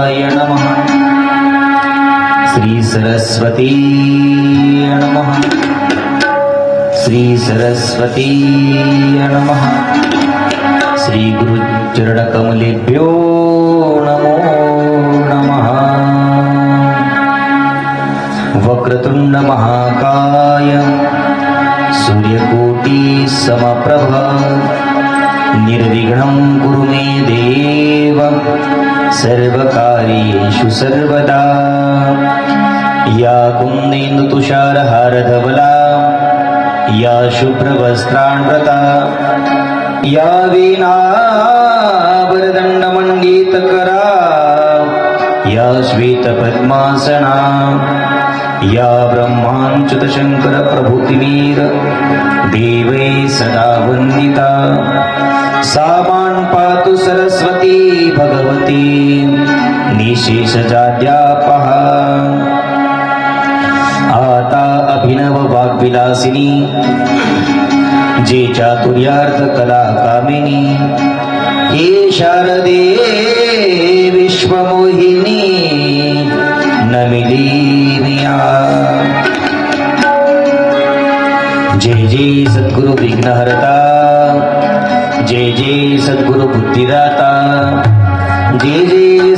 महाकाय नमः श्री सरस्वती नमः श्री सरस्वती नमः श्री गुरुचरणकमलेभ्यो नमो नमः वक्रतुंड महाकाय सूर्यकोटि समप्रभ निर्विघ्नं कुरु मे देव सर्वकार्येषु सर्वदा या कुन्देन्दुतुषारहारधवला या शुभ्रवस्त्राण्वृता या वीणावरदण्डमण्डितकरा या श्वेतपद्मासना या ब्रह्माच्युतशङ्करप्रभृतिमीर देवै सदा वन्दिता सा मां पातु सरस्वती भगवती निशेषजाड्यापः आता अभिनव वाग्विलासिनी जे चातुर्यार्थ कला कामिनी हे शारदे विश्वमोहिनी नमिलीनिया जय जय सद्गुरु विघ्नहर्ता जय जय सद्गुरु बुद्धिदाता जय जय